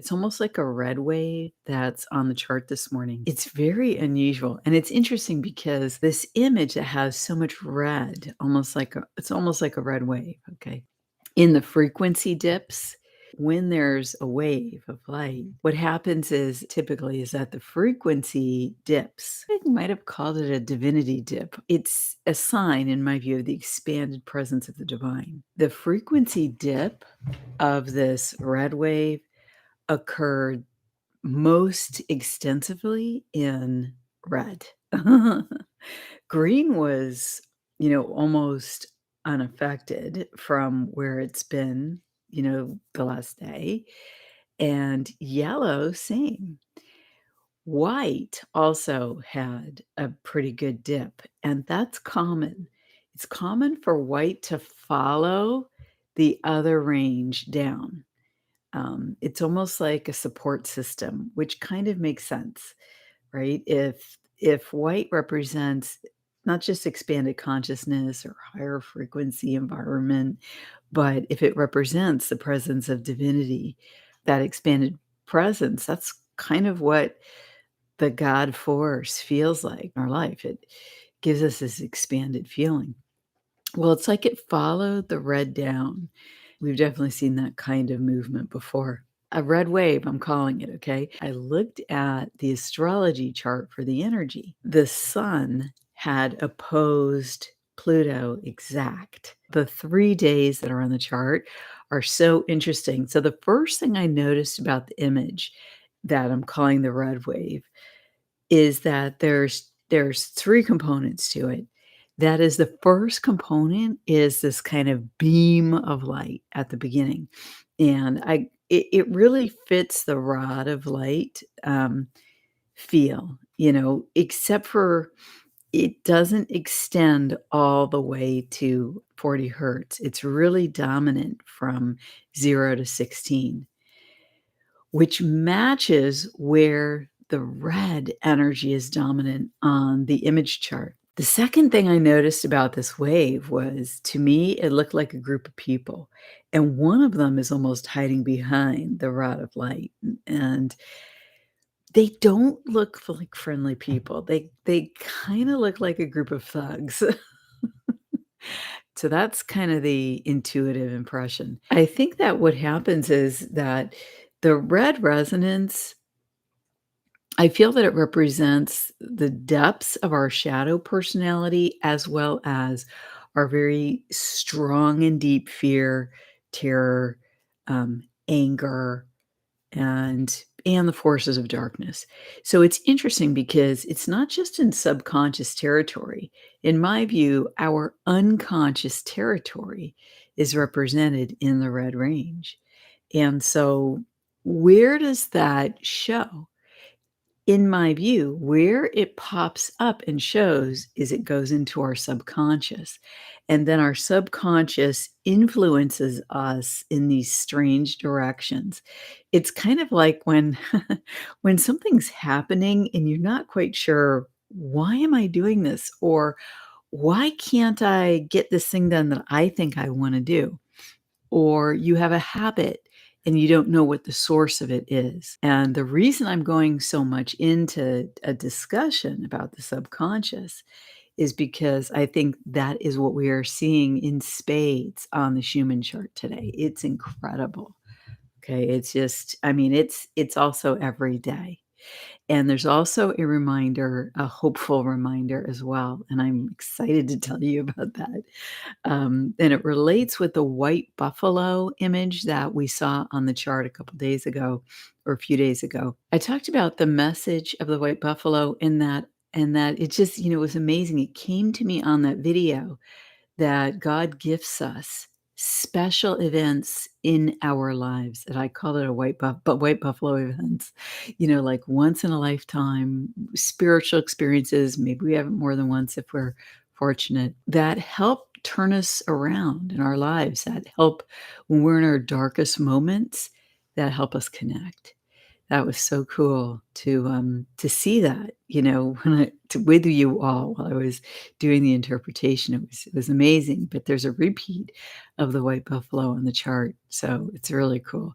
It's almost like a red wave that's on the chart this morning. It's very unusual, and it's interesting because this image that has so much red, it's almost like a red wave, okay? In the frequency dips, when there's a wave of light, what happens is typically is that the frequency dips. I might have called it a divinity dip. It's a sign, in my view, of the expanded presence of the divine. The frequency dip of this red wave occurred most extensively in red. Green was, almost unaffected from where it's been, the last day, and yellow, same. White also had a pretty good dip, and that's common. It's common for white to follow the other range down. It's almost like a support system, which kind of makes sense, right? If white represents not just expanded consciousness or higher frequency environment, but if it represents the presence of divinity, that expanded presence, that's kind of what the God force feels like in our life. It gives us this expanded feeling. Well, it's like it followed the red down. We've definitely seen that kind of movement before. A red wave, I'm calling it, okay? I looked at the astrology chart for the energy. The sun had opposed Pluto exact. The 3 days that are on the chart are so interesting. So the first thing I noticed about the image that I'm calling the red wave is that there's 3 components to it. That is, the first component is this kind of beam of light at the beginning, and it really fits the rod of light, feel, except for it doesn't extend all the way to 40 hertz. It's really dominant from 0 to 16, which matches where the red energy is dominant on the image chart. The second thing I noticed about this wave was, to me, it looked like a group of people, and one of them is almost hiding behind the rod of light, and they don't look like friendly people. They kinda look like a group of thugs. So that's kind of the intuitive impression. I think that what happens is that the red resonance, I feel that it represents the depths of our shadow personality as well as our very strong and deep fear, terror, anger, and the forces of darkness. So it's interesting because it's not just in subconscious territory. In my view, our unconscious territory is represented in the red range. And so where does that show? In my view, where it pops up and shows is it goes into our subconscious, and then our subconscious influences us in these strange directions. It's kind of like when when something's happening and you're not quite sure, "Why am I doing this?" or "Why can't I get this thing done that I think I wanna do?" Or you have a habit and you don't know what the source of it is. And the reason I'm going so much into a discussion about the subconscious is because I think that is what we are seeing in spades on the Schumann chart today. It's incredible. Okay, it's just, I mean, it's also every day. And there's also a reminder, a hopeful reminder as well, and I'm excited to tell you about that. And it relates with the white buffalo image that we saw on the chart a couple days ago or a few days ago. I talked about the message of the white buffalo in that it just, was amazing. It came to me on that video that God gifts us special events in our lives, and I call it a white buffalo events, like once in a lifetime spiritual experiences. Maybe we have it more than once if we're fortunate, that help turn us around in our lives, that help when we're in our darkest moments, that help us connect. That was so cool to see that, when with you all while I was doing the interpretation. It was amazing, but there's a repeat of the white buffalo on the chart, so it's really cool.